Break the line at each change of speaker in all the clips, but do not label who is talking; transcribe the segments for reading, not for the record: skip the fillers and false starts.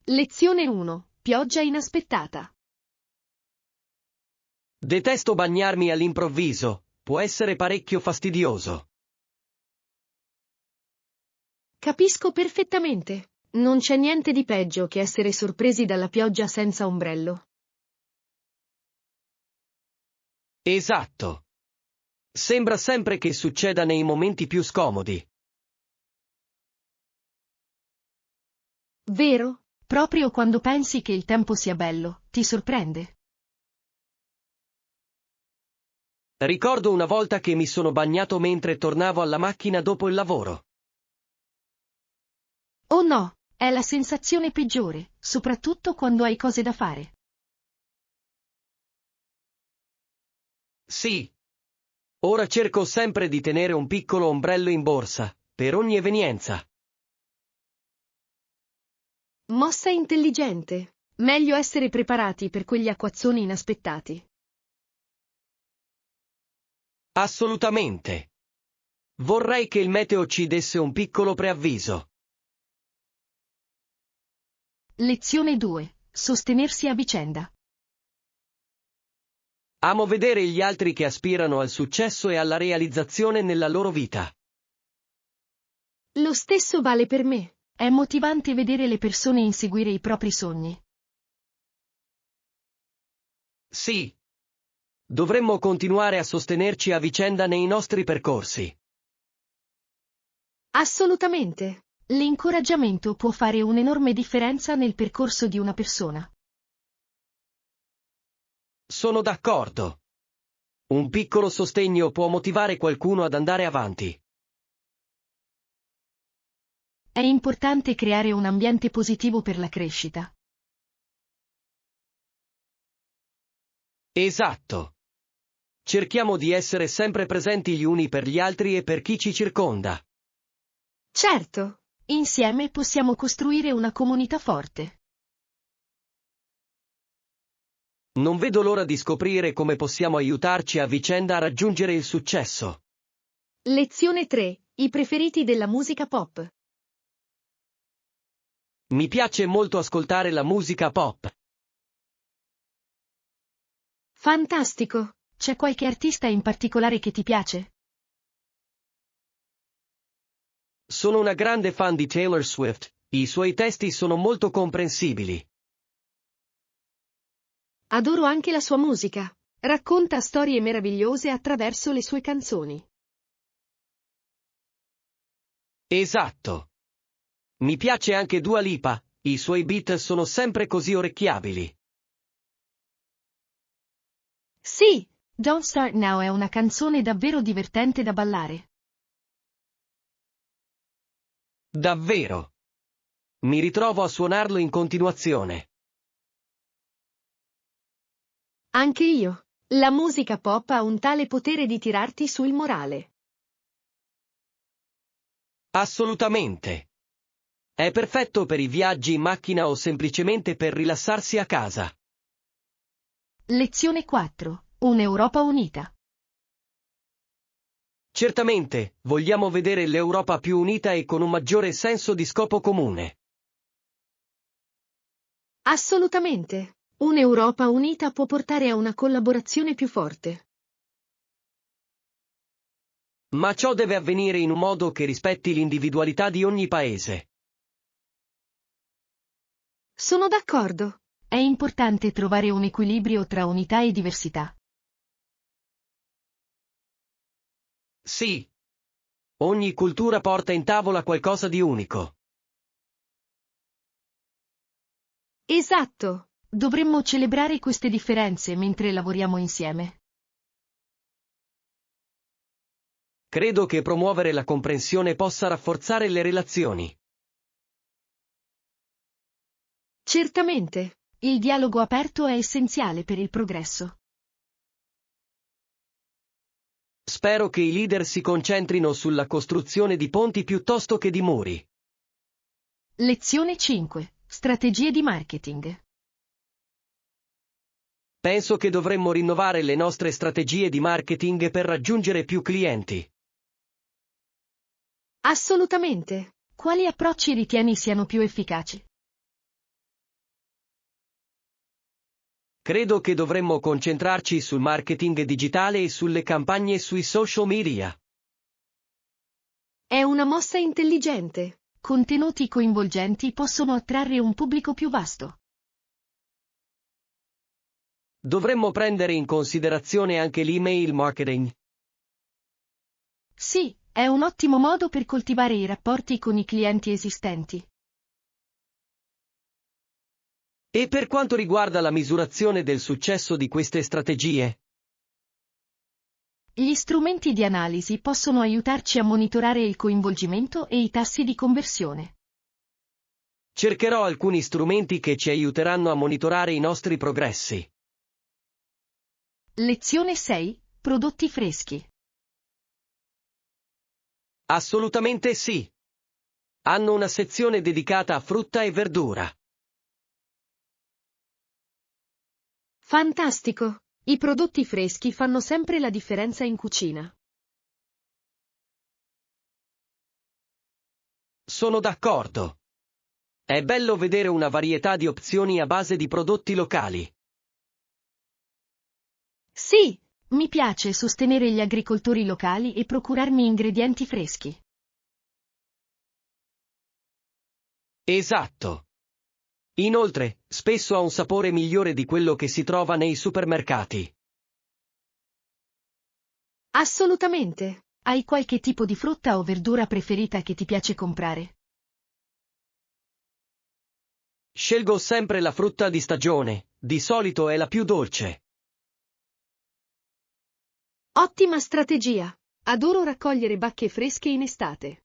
Lezione 1. Pioggia inaspettata.
Detesto bagnarmi all'improvviso, può essere parecchio fastidioso.
Capisco perfettamente. Non c'è niente di peggio che essere sorpresi dalla pioggia senza ombrello.
Esatto. Sembra sempre che succeda nei momenti più scomodi.
Vero? Proprio quando pensi che il tempo sia bello, ti sorprende.
Ricordo una volta che mi sono bagnato mentre tornavo alla macchina dopo il lavoro.
Oh no, è la sensazione peggiore, soprattutto quando hai cose da fare.
Sì. Ora cerco sempre di tenere un piccolo ombrello in borsa, per ogni evenienza.
Mossa intelligente. Meglio essere preparati per quegli acquazzoni inaspettati.
Assolutamente. Vorrei che il meteo ci desse un piccolo preavviso.
Lezione 2. Sostenersi a vicenda.
Amo vedere gli altri che aspirano al successo e alla realizzazione nella loro vita.
Lo stesso vale per me. È motivante vedere le persone inseguire i propri sogni.
Sì. Dovremmo continuare a sostenerci a vicenda nei nostri percorsi.
Assolutamente. L'incoraggiamento può fare un'enorme differenza nel percorso di una persona.
Sono d'accordo. Un piccolo sostegno può motivare qualcuno ad andare avanti.
È importante creare un ambiente positivo per la crescita.
Esatto. Cerchiamo di essere sempre presenti gli uni per gli altri e per chi ci circonda.
Certo, insieme possiamo costruire una comunità forte.
Non vedo l'ora di scoprire come possiamo aiutarci a vicenda a raggiungere il successo.
Lezione 3. I preferiti della musica pop.
Mi piace molto ascoltare la musica pop.
Fantastico! C'è qualche artista in particolare che ti piace?
Sono una grande fan di Taylor Swift, i suoi testi sono molto comprensibili.
Adoro anche la sua musica. Racconta storie meravigliose attraverso le sue canzoni.
Esatto. Mi piace anche Dua Lipa, i suoi beat sono sempre così orecchiabili.
Sì, Don't Start Now è una canzone davvero divertente da ballare.
Davvero. Mi ritrovo a suonarlo in continuazione.
Anche io. La musica pop ha un tale potere di tirarti su il morale.
Assolutamente. È perfetto per i viaggi in macchina o semplicemente per rilassarsi a casa.
Lezione 4. Un'Europa unita.
Certamente, vogliamo vedere l'Europa più unita e con un maggiore senso di scopo comune.
Assolutamente. Un'Europa unita può portare a una collaborazione più forte.
Ma ciò deve avvenire in un modo che rispetti l'individualità di ogni paese.
Sono d'accordo. È importante trovare un equilibrio tra unità e diversità.
Sì. Ogni cultura porta in tavola qualcosa di unico.
Esatto. Dovremmo celebrare queste differenze mentre lavoriamo insieme.
Credo che promuovere la comprensione possa rafforzare le relazioni.
Certamente. Il dialogo aperto è essenziale per il progresso.
Spero che i leader si concentrino sulla costruzione di ponti piuttosto che di muri.
Lezione 5. Strategie di marketing.
Penso che dovremmo rinnovare le nostre strategie di marketing per raggiungere più clienti.
Assolutamente. Quali approcci ritieni siano più efficaci?
Credo che dovremmo concentrarci sul marketing digitale e sulle campagne sui social media.
È una mossa intelligente. Contenuti coinvolgenti possono attrarre un pubblico più vasto.
Dovremmo prendere in considerazione anche l'email marketing.
Sì, è un ottimo modo per coltivare i rapporti con i clienti esistenti.
E per quanto riguarda la misurazione del successo di queste strategie?
Gli strumenti di analisi possono aiutarci a monitorare il coinvolgimento e i tassi di conversione.
Cercherò alcuni strumenti che ci aiuteranno a monitorare i nostri progressi.
Lezione 6. Prodotti freschi.
Assolutamente sì. Hanno una sezione dedicata a frutta e verdura.
Fantastico! I prodotti freschi fanno sempre la differenza in cucina.
Sono d'accordo. È bello vedere una varietà di opzioni a base di prodotti locali.
Sì, mi piace sostenere gli agricoltori locali e procurarmi ingredienti freschi.
Esatto. Inoltre, spesso ha un sapore migliore di quello che si trova nei supermercati.
Assolutamente. Hai qualche tipo di frutta o verdura preferita che ti piace comprare?
Scelgo sempre la frutta di stagione, di solito è la più dolce.
Ottima strategia! Adoro raccogliere bacche fresche in estate.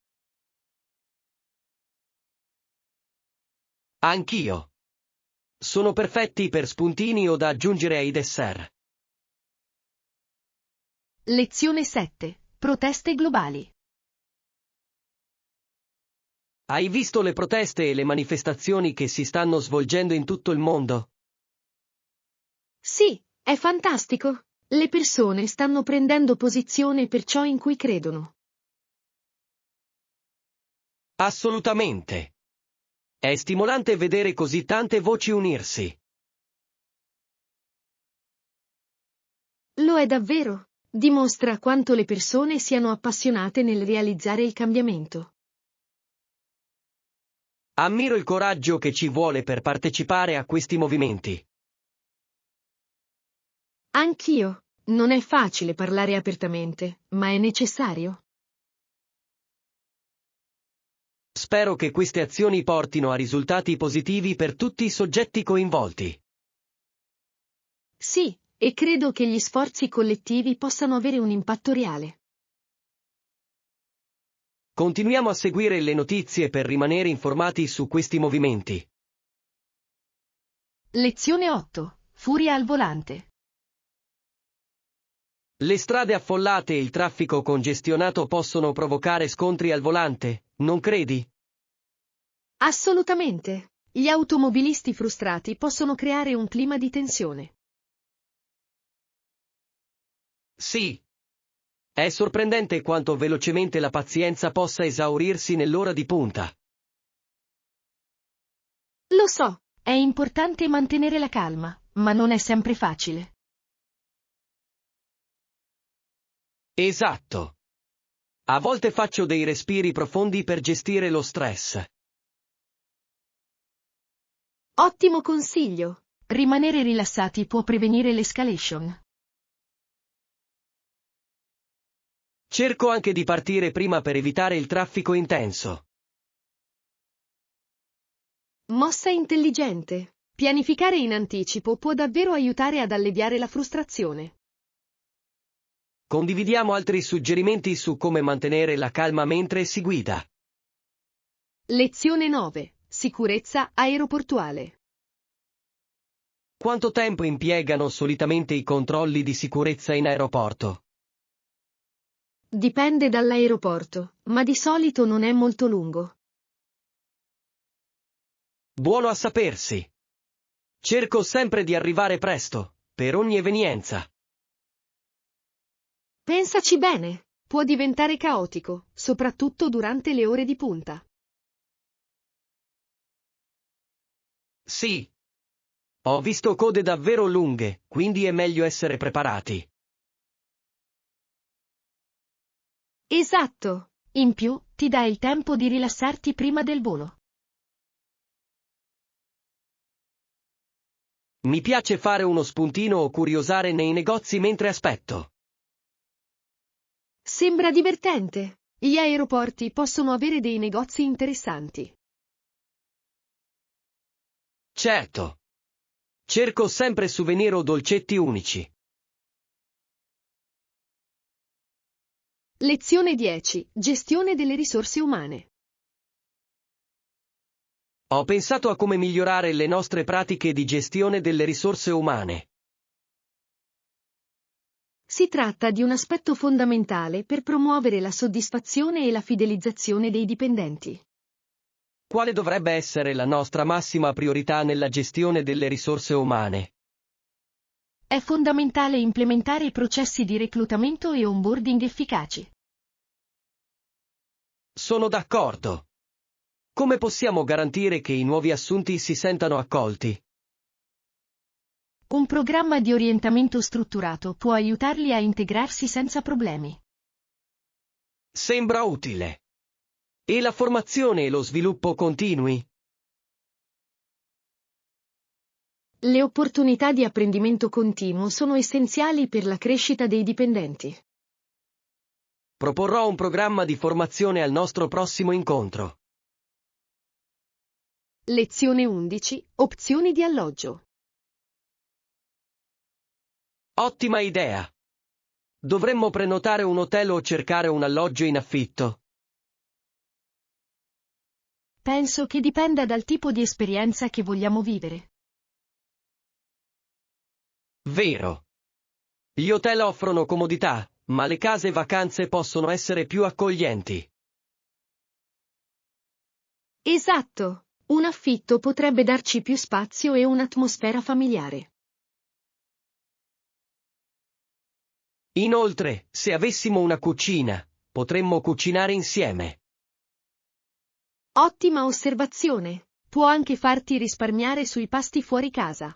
Anch'io. Sono perfetti per spuntini o da aggiungere ai dessert.
Lezione 7. Proteste globali.
Hai visto le proteste e le manifestazioni che si stanno svolgendo in tutto il mondo?
Sì, è fantastico. Le persone stanno prendendo posizione per ciò in cui credono.
Assolutamente. È stimolante vedere così tante voci unirsi.
Lo è davvero. Dimostra quanto le persone siano appassionate nel realizzare il cambiamento.
Ammiro il coraggio che ci vuole per partecipare a questi movimenti.
Anch'io. Non è facile parlare apertamente, ma è necessario.
Spero che queste azioni portino a risultati positivi per tutti i soggetti coinvolti.
Sì, e credo che gli sforzi collettivi possano avere un impatto reale.
Continuiamo a seguire le notizie per rimanere informati su questi movimenti.
Lezione 8. Furia al volante.
Le strade affollate e il traffico congestionato possono provocare scontri al volante, non credi?
Assolutamente. Gli automobilisti frustrati possono creare un clima di tensione.
Sì. È sorprendente quanto velocemente la pazienza possa esaurirsi nell'ora di punta.
Lo so, è importante mantenere la calma, ma non è sempre facile.
Esatto. A volte faccio dei respiri profondi per gestire lo stress.
Ottimo consiglio. Rimanere rilassati può prevenire l'escalation.
Cerco anche di partire prima per evitare il traffico intenso.
Mossa intelligente. Pianificare in anticipo può davvero aiutare ad alleviare la frustrazione.
Condividiamo altri suggerimenti su come mantenere la calma mentre si guida.
Lezione 9. Sicurezza aeroportuale.
Quanto tempo impiegano solitamente i controlli di sicurezza in aeroporto?
Dipende dall'aeroporto, ma di solito non è molto lungo.
Buono a sapersi. Cerco sempre di arrivare presto, per ogni evenienza.
Pensaci bene, può diventare caotico, soprattutto durante le ore di punta.
Sì. Ho visto code davvero lunghe, quindi è meglio essere preparati.
Esatto. In più, ti dà il tempo di rilassarti prima del volo.
Mi piace fare uno spuntino o curiosare nei negozi mentre aspetto.
Sembra divertente. Gli aeroporti possono avere dei negozi interessanti.
Certo. Cerco sempre souvenir o dolcetti unici.
Lezione 10. Gestione delle risorse umane.
Ho pensato a come migliorare le nostre pratiche di gestione delle risorse umane.
Si tratta di un aspetto fondamentale per promuovere la soddisfazione e la fidelizzazione dei dipendenti.
Quale dovrebbe essere la nostra massima priorità nella gestione delle risorse umane?
È fondamentale implementare processi di reclutamento e onboarding efficaci.
Sono d'accordo. Come possiamo garantire che i nuovi assunti si sentano accolti?
Un programma di orientamento strutturato può aiutarli a integrarsi senza problemi.
Sembra utile. E la formazione e lo sviluppo continui?
Le opportunità di apprendimento continuo sono essenziali per la crescita dei dipendenti.
Proporrò un programma di formazione al nostro prossimo incontro.
Lezione 11. Opzioni di alloggio.
Ottima idea. Dovremmo prenotare un hotel o cercare un alloggio in affitto.
Penso che dipenda dal tipo di esperienza che vogliamo vivere.
Vero. Gli hotel offrono comodità, ma le case vacanze possono essere più accoglienti.
Esatto. Un affitto potrebbe darci più spazio e un'atmosfera familiare.
Inoltre, se avessimo una cucina, potremmo cucinare insieme.
Ottima osservazione. Può anche farti risparmiare sui pasti fuori casa.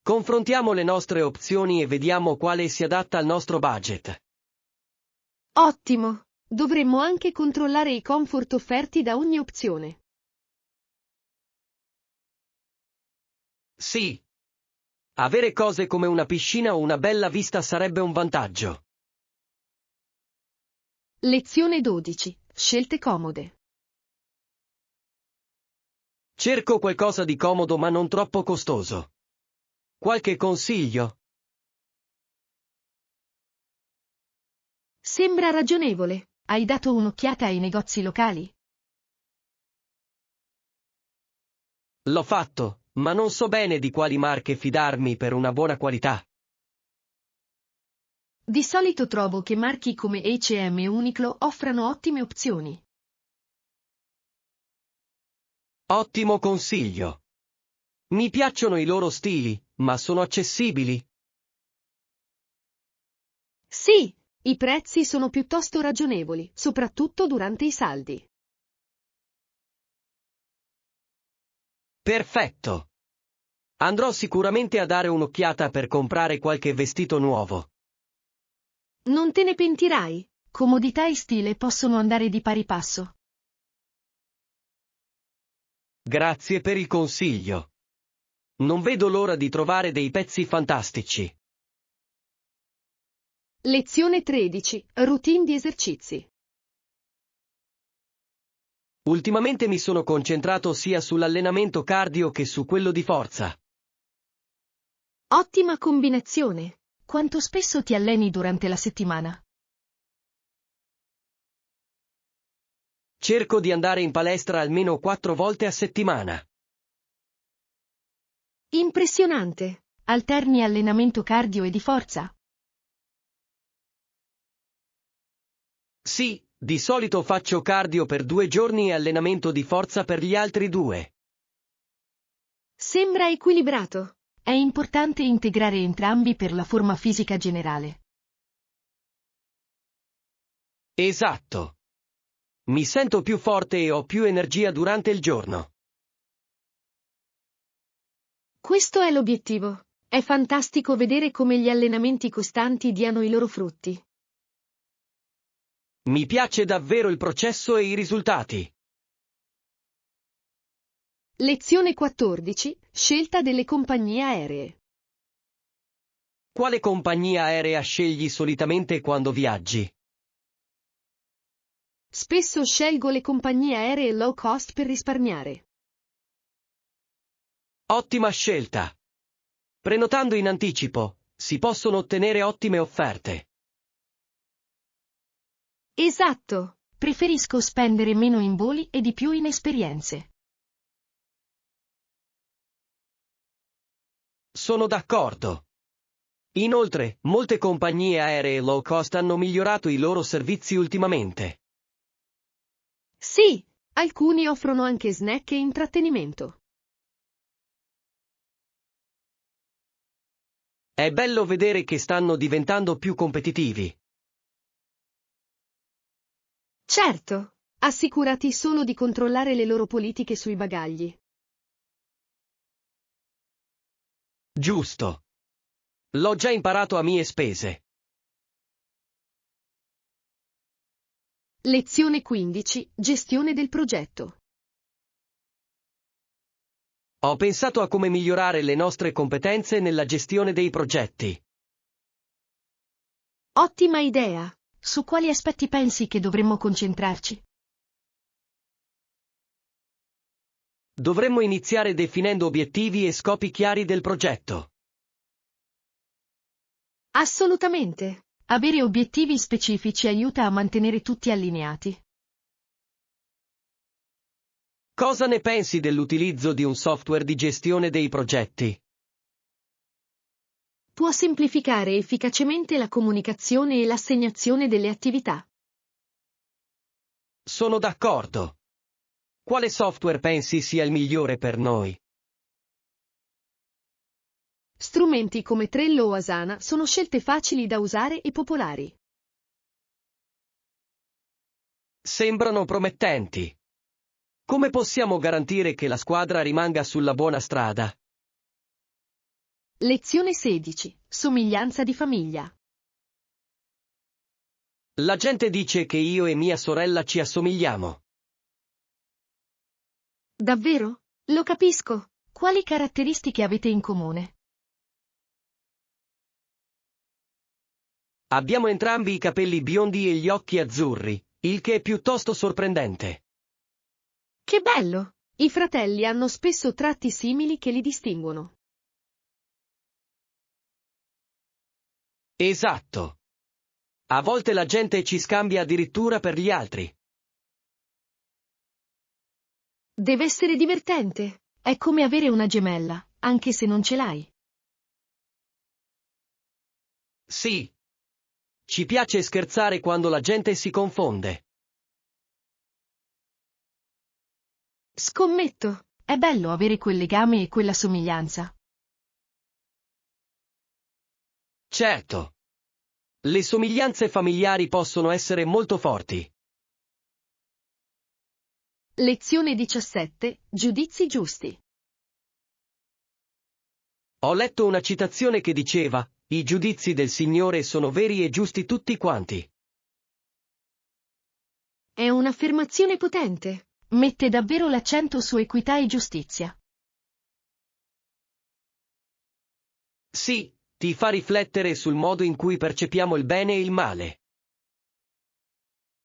Confrontiamo le nostre opzioni e vediamo quale si adatta al nostro budget.
Ottimo. Dovremmo anche controllare i comfort offerti da ogni opzione.
Sì. Avere cose come una piscina o una bella vista sarebbe un vantaggio.
Lezione 12. Scelte comode.
Cerco qualcosa di comodo ma non troppo costoso. Qualche consiglio?
Sembra ragionevole. Hai dato un'occhiata ai negozi locali?
L'ho fatto, ma non so bene di quali marche fidarmi per una buona qualità.
Di solito trovo che marchi come H&M e Uniqlo offrano ottime opzioni.
Ottimo consiglio. Mi piacciono i loro stili, ma sono accessibili.
Sì, i prezzi sono piuttosto ragionevoli, soprattutto durante i saldi.
Perfetto. Andrò sicuramente a dare un'occhiata per comprare qualche vestito nuovo.
Non te ne pentirai. Comodità e stile possono andare di pari passo.
Grazie per il consiglio. Non vedo l'ora di trovare dei pezzi fantastici.
Lezione 13. Routine di esercizi.
Ultimamente mi sono concentrato sia sull'allenamento cardio che su quello di forza.
Ottima combinazione. Quanto spesso ti alleni durante la settimana?
Cerco di andare in palestra almeno 4 volte a settimana.
Impressionante. Alterni allenamento cardio e di forza?
Sì, di solito faccio cardio per 2 giorni e allenamento di forza per gli altri 2.
Sembra equilibrato. È importante integrare entrambi per la forma fisica generale.
Esatto. Mi sento più forte e ho più energia durante il giorno.
Questo è l'obiettivo. È fantastico vedere come gli allenamenti costanti diano i loro frutti.
Mi piace davvero il processo e i risultati.
Lezione 14. Scelta delle compagnie aeree.
Quale compagnia aerea scegli solitamente quando viaggi?
Spesso scelgo le compagnie aeree low cost per risparmiare.
Ottima scelta. Prenotando in anticipo, si possono ottenere ottime offerte.
Esatto. Preferisco spendere meno in voli e di più in esperienze.
Sono d'accordo. Inoltre, molte compagnie aeree low cost hanno migliorato i loro servizi ultimamente.
Sì, alcuni offrono anche snack e intrattenimento.
È bello vedere che stanno diventando più competitivi.
Certo, assicurati solo di controllare le loro politiche sui bagagli.
Giusto. L'ho già imparato a mie spese.
Lezione 15. Gestione del progetto.
Ho pensato a come migliorare le nostre competenze nella gestione dei progetti.
Ottima idea. Su quali aspetti pensi che dovremmo concentrarci?
Dovremmo iniziare definendo obiettivi e scopi chiari del progetto.
Assolutamente. Avere obiettivi specifici aiuta a mantenere tutti allineati.
Cosa ne pensi dell'utilizzo di un software di gestione dei progetti?
Può semplificare efficacemente la comunicazione e l'assegnazione delle attività.
Sono d'accordo. Quale software pensi sia il migliore per noi?
Strumenti come Trello o Asana sono scelte facili da usare e popolari.
Sembrano promettenti. Come possiamo garantire che la squadra rimanga sulla buona strada?
Lezione 16. Somiglianza di famiglia.
La gente dice che io e mia sorella ci assomigliamo.
Davvero? Lo capisco. Quali caratteristiche avete in comune?
Abbiamo entrambi i capelli biondi e gli occhi azzurri, il che è piuttosto sorprendente.
Che bello! I fratelli hanno spesso tratti simili che li distinguono.
Esatto. A volte la gente ci scambia addirittura per gli altri.
Deve essere divertente. È come avere una gemella, anche se non ce l'hai.
Sì. Ci piace scherzare quando la gente si confonde.
Scommetto. È bello avere quel legame e quella somiglianza.
Certo. Le somiglianze familiari possono essere molto forti.
Lezione 17. Giudizi giusti.
Ho letto una citazione che diceva: "I giudizi del Signore sono veri e giusti tutti quanti".
È un'affermazione potente. Mette davvero l'accento su equità e giustizia.
Sì, ti fa riflettere sul modo in cui percepiamo il bene e il male.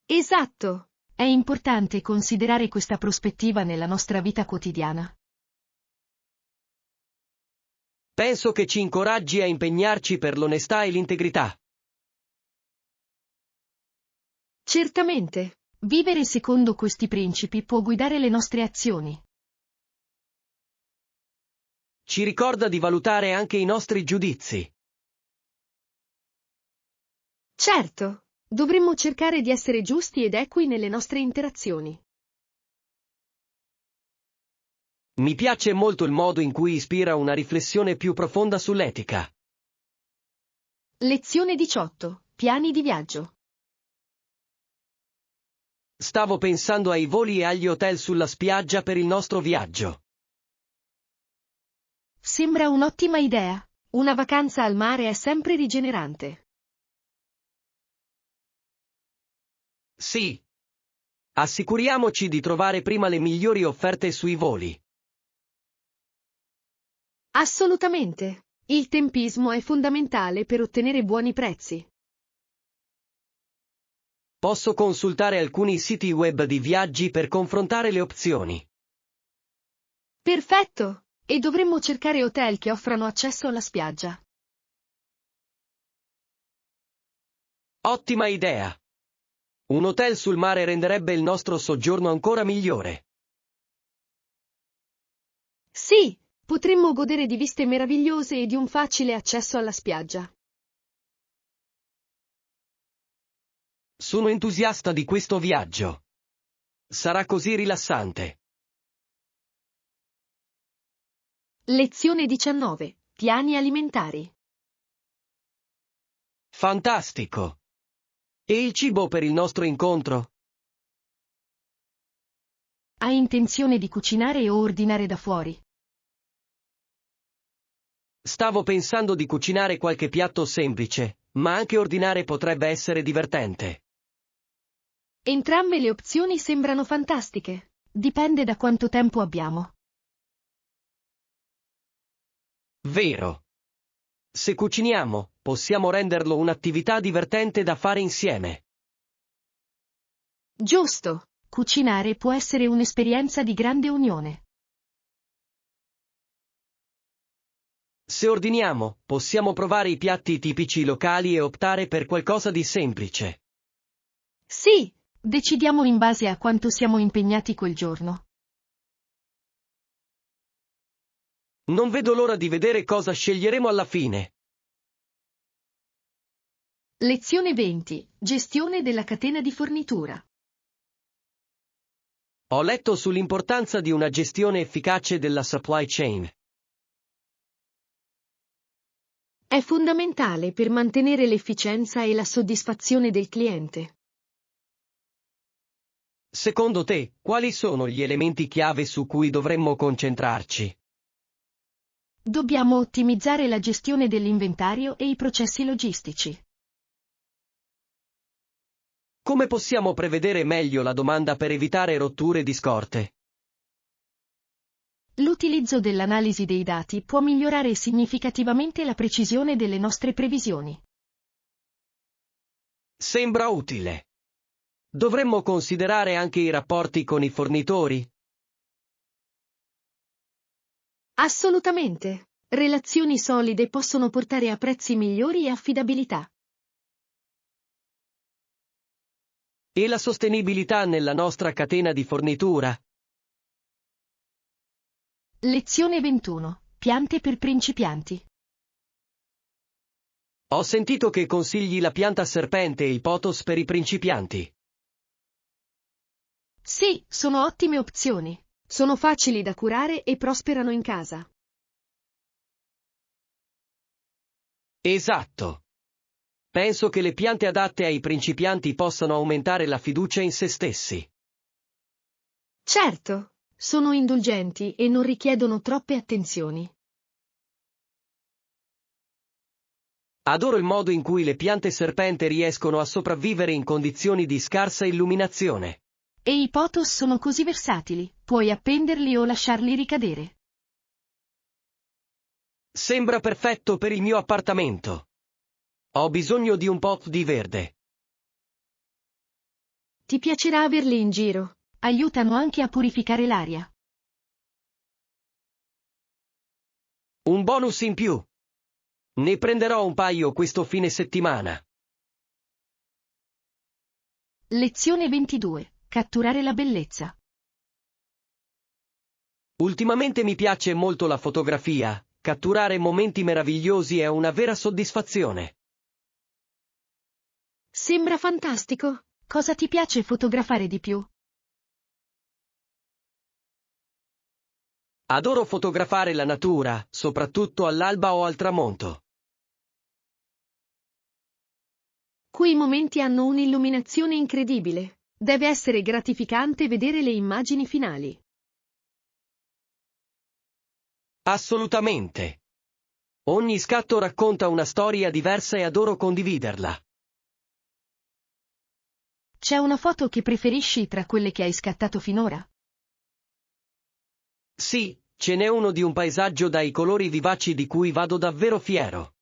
Esatto. È importante considerare questa prospettiva nella nostra vita quotidiana.
Penso che ci incoraggi a impegnarci per l'onestà e l'integrità.
Certamente. Vivere secondo questi principi può guidare le nostre azioni.
Ci ricorda di valutare anche i nostri giudizi.
Certo. Dovremmo cercare di essere giusti ed equi nelle nostre interazioni.
Mi piace molto il modo in cui ispira una riflessione più profonda sull'etica.
Lezione 18. Piani di viaggio.
Stavo pensando ai voli e agli hotel sulla spiaggia per il nostro viaggio.
Sembra un'ottima idea. Una vacanza al mare è sempre rigenerante.
Sì. Assicuriamoci di trovare prima le migliori offerte sui voli.
Assolutamente. Il tempismo è fondamentale per ottenere buoni prezzi.
Posso consultare alcuni siti web di viaggi per confrontare le opzioni.
Perfetto! E dovremmo cercare hotel che offrano accesso alla spiaggia.
Ottima idea! Un hotel sul mare renderebbe il nostro soggiorno ancora migliore.
Sì, potremmo godere di viste meravigliose e di un facile accesso alla spiaggia.
Sono entusiasta di questo viaggio. Sarà così rilassante.
Lezione 19. Piani alimentari.
Fantastico! E il cibo per il nostro incontro?
Hai intenzione di cucinare o ordinare da fuori?
Stavo pensando di cucinare qualche piatto semplice, ma anche ordinare potrebbe essere divertente.
Entrambe le opzioni sembrano fantastiche. Dipende da quanto tempo abbiamo.
Vero. Se cuciniamo, possiamo renderlo un'attività divertente da fare insieme.
Giusto. Cucinare può essere un'esperienza di grande unione.
Se ordiniamo, possiamo provare i piatti tipici locali e optare per qualcosa di semplice.
Sì, decidiamo in base a quanto siamo impegnati quel giorno.
Non vedo l'ora di vedere cosa sceglieremo alla fine.
Lezione 20. Gestione della catena di fornitura.
Ho letto sull'importanza di una gestione efficace della supply chain.
È fondamentale per mantenere l'efficienza e la soddisfazione del cliente.
Secondo te, quali sono gli elementi chiave su cui dovremmo concentrarci?
Dobbiamo ottimizzare la gestione dell'inventario e i processi logistici.
Come possiamo prevedere meglio la domanda per evitare rotture di scorte?
L'utilizzo dell'analisi dei dati può migliorare significativamente la precisione delle nostre previsioni.
Sembra utile. Dovremmo considerare anche i rapporti con i fornitori?
Assolutamente. Relazioni solide possono portare a prezzi migliori e affidabilità.
E la sostenibilità nella nostra catena di fornitura?
Lezione 21. Piante per principianti.
Ho sentito che consigli la pianta serpente e i pothos per i principianti.
Sì, sono ottime opzioni. Sono facili da curare e prosperano in casa.
Esatto. Penso che le piante adatte ai principianti possano aumentare la fiducia in se stessi.
Certo, sono indulgenti e non richiedono troppe attenzioni.
Adoro il modo in cui le piante serpente riescono a sopravvivere in condizioni di scarsa illuminazione.
E i pothos sono così versatili, puoi appenderli o lasciarli ricadere.
Sembra perfetto per il mio appartamento. Ho bisogno di un po' di verde.
Ti piacerà averli in giro. Aiutano anche a purificare l'aria.
Un bonus in più. Ne prenderò un paio questo fine settimana.
Lezione 22. Catturare la bellezza.
Ultimamente mi piace molto la fotografia, catturare momenti meravigliosi è una vera soddisfazione.
Sembra fantastico. Cosa ti piace fotografare di più?
Adoro fotografare la natura, soprattutto all'alba o al tramonto.
Quei momenti hanno un'illuminazione incredibile. Deve essere gratificante vedere le immagini finali.
Assolutamente. Ogni scatto racconta una storia diversa e adoro condividerla.
C'è una foto che preferisci tra quelle che hai scattato finora?
Sì, ce n'è uno di un paesaggio dai colori vivaci di cui vado davvero fiero.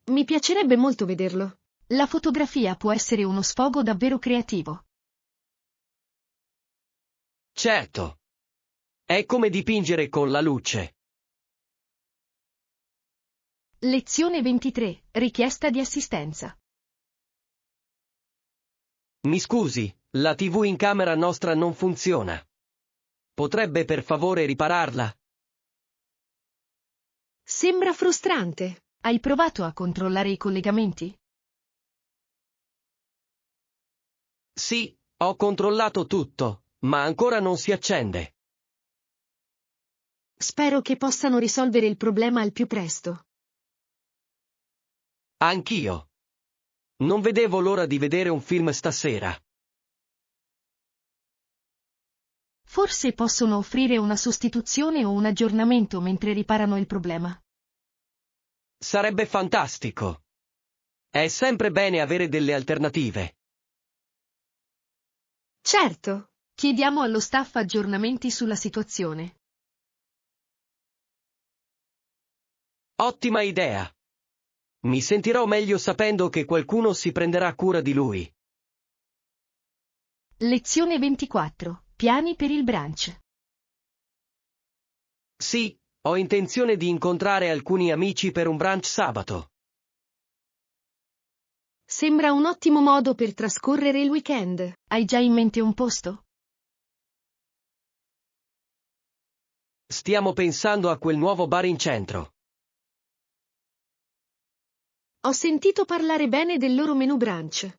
Mi piacerebbe molto vederlo. La fotografia può essere uno sfogo davvero creativo.
Certo. È come dipingere con la luce.
Lezione 23. Richiesta di assistenza.
Mi scusi, la TV in camera nostra non funziona. Potrebbe per favore ripararla?
Sembra frustrante. Hai provato a controllare i collegamenti?
Sì, ho controllato tutto, ma ancora non si accende.
Spero che possano risolvere il problema al più presto.
Anch'io. Non vedevo l'ora di vedere un film stasera.
Forse possono offrire una sostituzione o un aggiornamento mentre riparano il problema.
Sarebbe fantastico. È sempre bene avere delle alternative.
Certo, chiediamo allo staff aggiornamenti sulla situazione.
Ottima idea. Mi sentirò meglio sapendo che qualcuno si prenderà cura di lui.
Lezione 24. Piani per il brunch.
Sì, ho intenzione di incontrare alcuni amici per un brunch sabato.
Sembra un ottimo modo per trascorrere il weekend. Hai già in mente un posto?
Stiamo pensando a quel nuovo bar in centro.
Ho sentito parlare bene del loro menù brunch.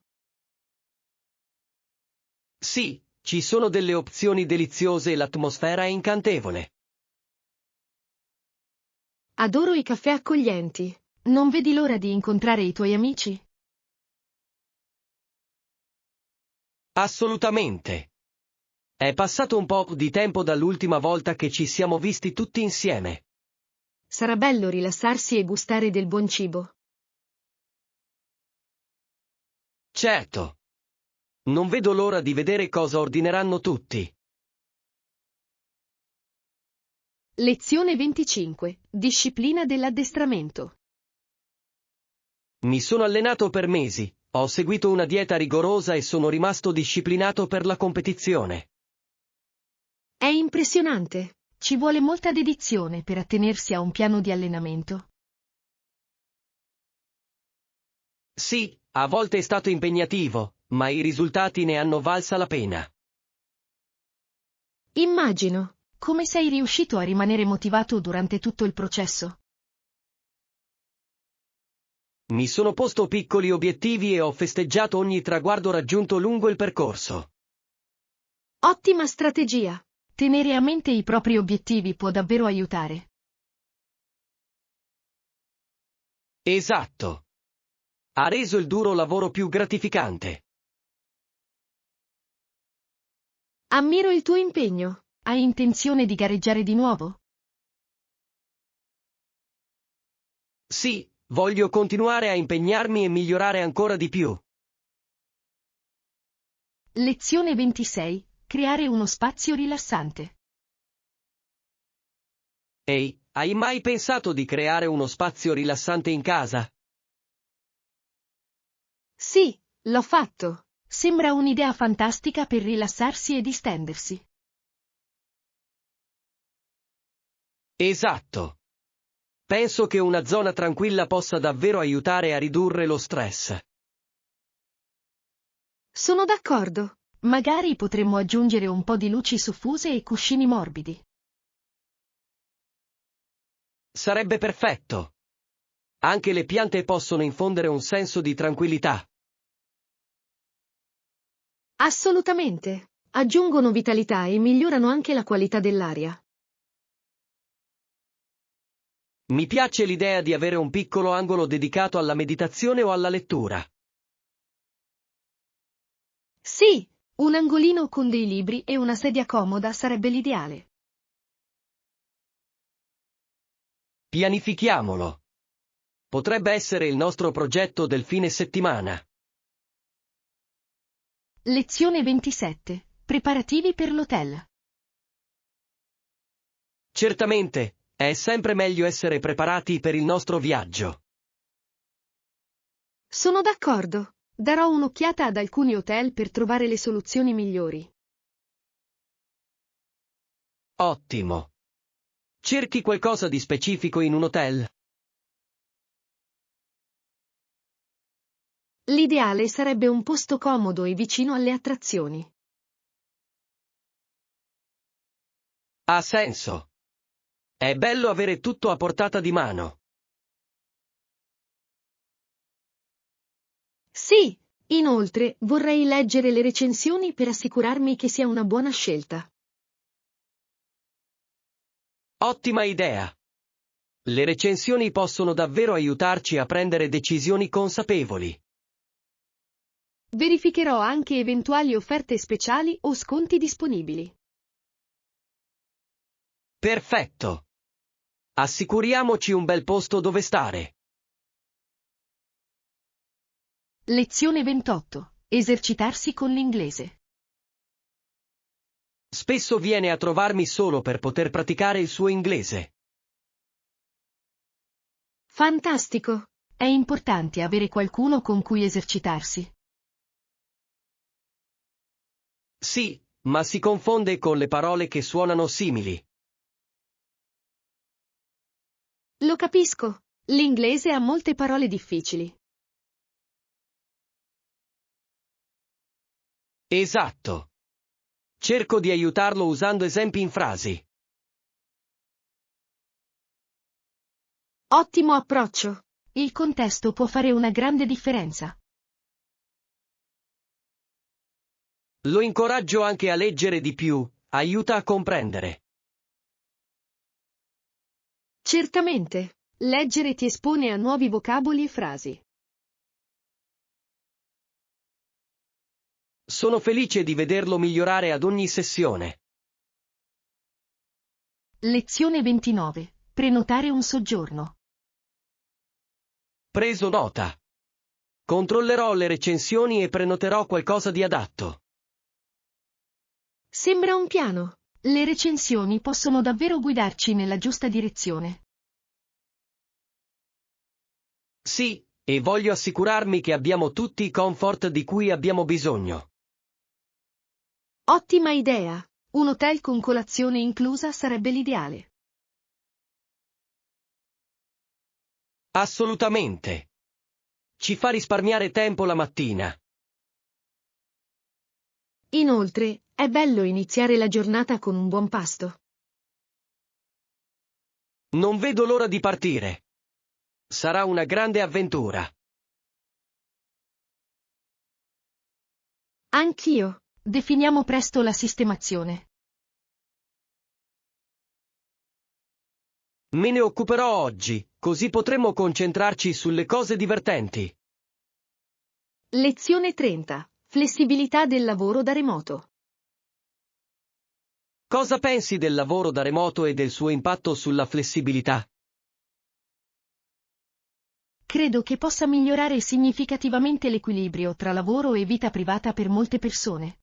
Sì, ci sono delle opzioni deliziose e l'atmosfera è incantevole.
Adoro i caffè accoglienti. Non vedi l'ora di incontrare i tuoi amici?
Assolutamente. È passato un po' di tempo dall'ultima volta che ci siamo visti tutti insieme.
Sarà bello rilassarsi e gustare del buon cibo.
Certo. Non vedo l'ora di vedere cosa ordineranno tutti.
Lezione 25. Disciplina dell'addestramento.
Mi sono allenato per mesi, ho seguito una dieta rigorosa e sono rimasto disciplinato per la competizione.
È impressionante. Ci vuole molta dedizione per attenersi a un piano di allenamento.
Sì, a volte è stato impegnativo, ma i risultati ne hanno valsa la pena.
Immagino. Come sei riuscito a rimanere motivato durante tutto il processo?
Mi sono posto piccoli obiettivi e ho festeggiato ogni traguardo raggiunto lungo il percorso.
Ottima strategia. Tenere a mente i propri obiettivi può davvero aiutare.
Esatto. Ha reso il duro lavoro più gratificante.
Ammiro il tuo impegno. Hai intenzione di gareggiare di nuovo?
Sì, voglio continuare a impegnarmi e migliorare ancora di più.
Lezione 26. Creare uno spazio rilassante.
Ehi, hai mai pensato di creare uno spazio rilassante in casa?
Sì, l'ho fatto. Sembra un'idea fantastica per rilassarsi e distendersi.
Esatto. Penso che una zona tranquilla possa davvero aiutare a ridurre lo stress.
Sono d'accordo. Magari potremmo aggiungere un po' di luci soffuse e cuscini morbidi.
Sarebbe perfetto. Anche le piante possono infondere un senso di tranquillità.
Assolutamente. Aggiungono vitalità e migliorano anche la qualità dell'aria.
Mi piace l'idea di avere un piccolo angolo dedicato alla meditazione o alla lettura.
Sì, un angolino con dei libri e una sedia comoda sarebbe l'ideale.
Pianifichiamolo. Potrebbe essere il nostro progetto del fine settimana.
Lezione 27. Preparativi per l'hotel.
Certamente, è sempre meglio essere preparati per il nostro viaggio.
Sono d'accordo. Darò un'occhiata ad alcuni hotel per trovare le soluzioni migliori.
Ottimo. Cerchi qualcosa di specifico in un hotel?
L'ideale sarebbe un posto comodo e vicino alle attrazioni.
Ha senso. È bello avere tutto a portata di mano.
Sì, inoltre vorrei leggere le recensioni per assicurarmi che sia una buona scelta.
Ottima idea. Le recensioni possono davvero aiutarci a prendere decisioni consapevoli.
Verificherò anche eventuali offerte speciali o sconti disponibili.
Perfetto. Assicuriamoci un bel posto dove stare.
Lezione 28. Esercitarsi con l'inglese.
Spesso viene a trovarmi solo per poter praticare il suo inglese.
Fantastico! È importante avere qualcuno con cui esercitarsi.
Sì, ma si confonde con le parole che suonano simili.
Lo capisco. L'inglese ha molte parole difficili.
Esatto. Cerco di aiutarlo usando esempi in frasi.
Ottimo approccio. Il contesto può fare una grande differenza.
Lo incoraggio anche a leggere di più, aiuta a comprendere.
Certamente. Leggere ti espone a nuovi vocaboli e frasi.
Sono felice di vederlo migliorare ad ogni sessione.
Lezione 29. Prenotare un soggiorno.
Preso nota. Controllerò le recensioni e prenoterò qualcosa di adatto.
Sembra un piano. Le recensioni possono davvero guidarci nella giusta direzione.
Sì, e voglio assicurarmi che abbiamo tutti i comfort di cui abbiamo bisogno.
Ottima idea. Un hotel con colazione inclusa sarebbe l'ideale.
Assolutamente. Ci fa risparmiare tempo la mattina.
Inoltre, è bello iniziare la giornata con un buon pasto.
Non vedo l'ora di partire. Sarà una grande avventura.
Anch'io. Definiamo presto la sistemazione.
Me ne occuperò oggi, così potremo concentrarci sulle cose divertenti.
Lezione 30. Flessibilità del lavoro da remoto.
Cosa pensi del lavoro da remoto e del suo impatto sulla flessibilità?
Credo che possa migliorare significativamente l'equilibrio tra lavoro e vita privata per molte persone.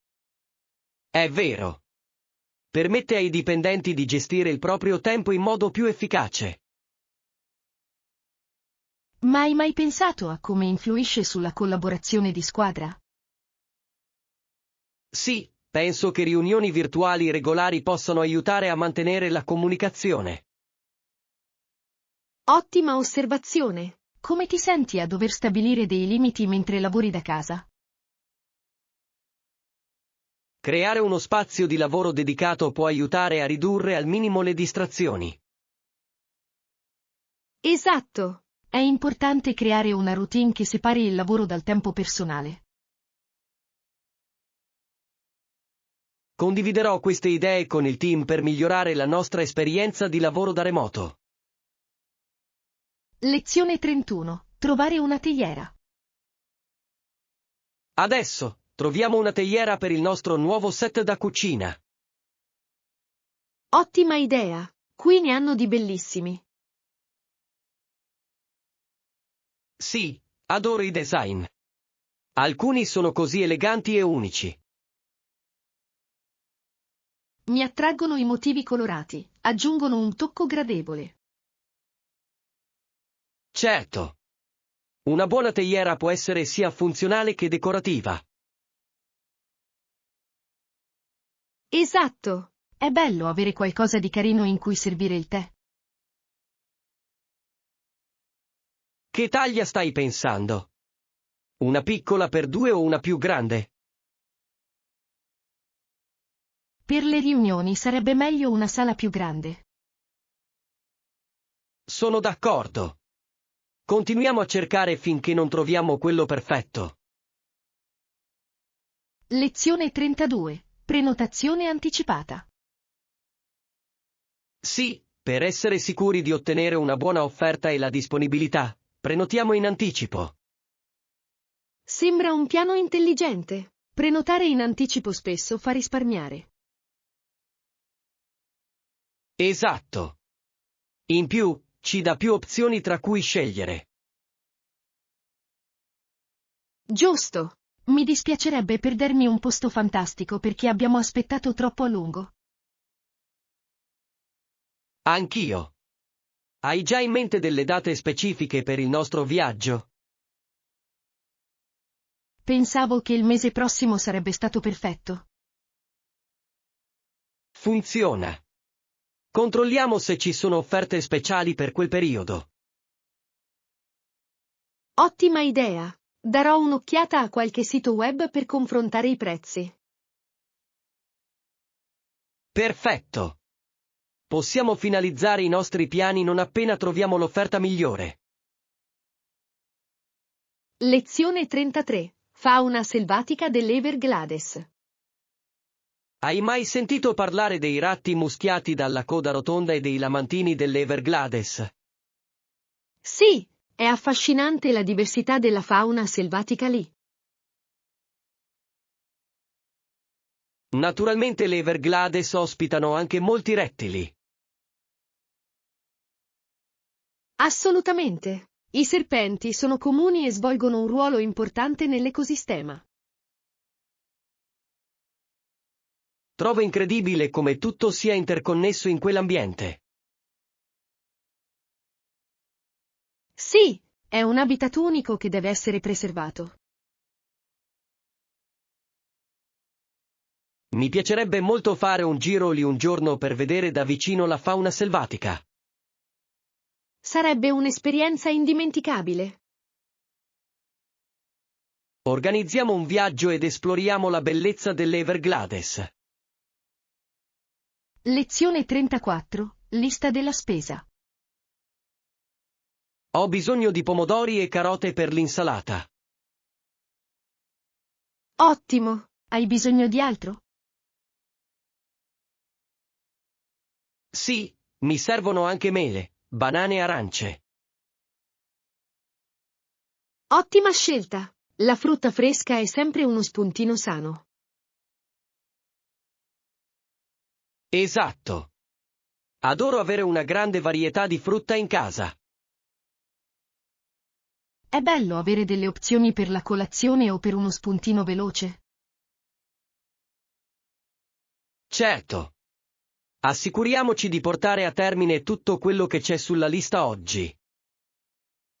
È vero. Permette ai dipendenti di gestire il proprio tempo in modo più efficace.
Ma hai mai pensato a come influisce sulla collaborazione di squadra?
Sì, penso che riunioni virtuali regolari possano aiutare a mantenere la comunicazione.
Ottima osservazione. Come ti senti a dover stabilire dei limiti mentre lavori da casa?
Creare uno spazio di lavoro dedicato può aiutare a ridurre al minimo le distrazioni.
Esatto. È importante creare una routine che separi il lavoro dal tempo personale.
Condividerò queste idee con il team per migliorare la nostra esperienza di lavoro da remoto.
Lezione 31. Trovare una teiera.
Adesso, troviamo una teiera per il nostro nuovo set da cucina.
Ottima idea. Qui ne hanno di bellissimi.
Sì, adoro i design. Alcuni sono così eleganti e unici.
Mi attraggono i motivi colorati, aggiungono un tocco gradevole.
Certo. Una buona teiera può essere sia funzionale che decorativa.
Esatto! È bello avere qualcosa di carino in cui servire il tè.
Che taglia stai pensando? Una piccola per due o una più grande?
Per le riunioni sarebbe meglio una sala più grande.
Sono d'accordo. Continuiamo a cercare finché non troviamo quello perfetto.
Lezione 32. Prenotazione anticipata.
Sì, per essere sicuri di ottenere una buona offerta e la disponibilità, prenotiamo in anticipo.
Sembra un piano intelligente. Prenotare in anticipo spesso fa risparmiare.
Esatto. In più, ci dà più opzioni tra cui scegliere.
Giusto. Mi dispiacerebbe perdermi un posto fantastico perché abbiamo aspettato troppo a lungo.
Anch'io. Hai già in mente delle date specifiche per il nostro viaggio?
Pensavo che il mese prossimo sarebbe stato perfetto.
Funziona. Controlliamo se ci sono offerte speciali per quel periodo.
Ottima idea. Darò un'occhiata a qualche sito web per confrontare i prezzi.
Perfetto. Possiamo finalizzare i nostri piani non appena troviamo l'offerta migliore.
Lezione 33. Fauna selvatica dell'Everglades.
Hai mai sentito parlare dei ratti muschiati dalla coda rotonda e dei lamantini dell'Everglades?
Sì, è affascinante la diversità della fauna selvatica lì.
Naturalmente le Everglades ospitano anche molti rettili.
Assolutamente. I serpenti sono comuni e svolgono un ruolo importante nell'ecosistema.
Trovo incredibile come tutto sia interconnesso in quell'ambiente.
Sì, è un habitat unico che deve essere preservato.
Mi piacerebbe molto fare un giro lì un giorno per vedere da vicino la fauna selvatica.
Sarebbe un'esperienza indimenticabile.
Organizziamo un viaggio ed esploriamo la bellezza delle Everglades.
Lezione 34. Lista della spesa.
Ho bisogno di pomodori e carote per l'insalata.
Ottimo. Hai bisogno di altro?
Sì, mi servono anche mele, banane e arance.
Ottima scelta. La frutta fresca è sempre uno spuntino sano.
Esatto. Adoro avere una grande varietà di frutta in casa.
È bello avere delle opzioni per la colazione o per uno spuntino veloce.
Certo. Assicuriamoci di portare a termine tutto quello che c'è sulla lista oggi.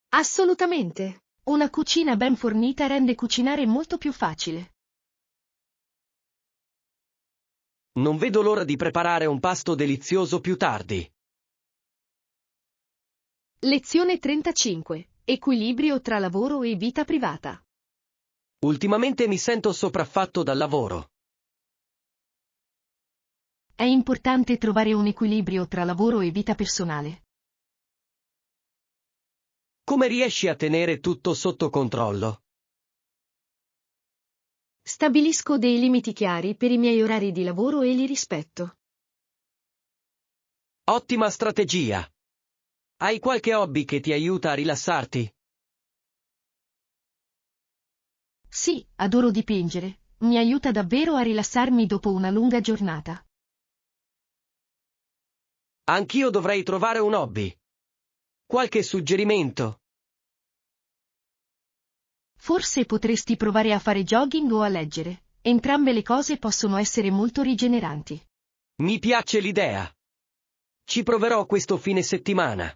Assolutamente. Una cucina ben fornita rende cucinare molto più facile.
Non vedo l'ora di preparare un pasto delizioso più tardi.
Lezione 35. Equilibrio tra lavoro e vita privata.
Ultimamente mi sento sopraffatto dal lavoro.
È importante trovare un equilibrio tra lavoro e vita personale.
Come riesci a tenere tutto sotto controllo?
Stabilisco dei limiti chiari per i miei orari di lavoro e li rispetto.
Ottima strategia. Hai qualche hobby che ti aiuta a rilassarti?
Sì, adoro dipingere. Mi aiuta davvero a rilassarmi dopo una lunga giornata.
Anch'io dovrei trovare un hobby. Qualche suggerimento?
Forse potresti provare a fare jogging o a leggere. Entrambe le cose possono essere molto rigeneranti.
Mi piace l'idea. Ci proverò questo fine settimana.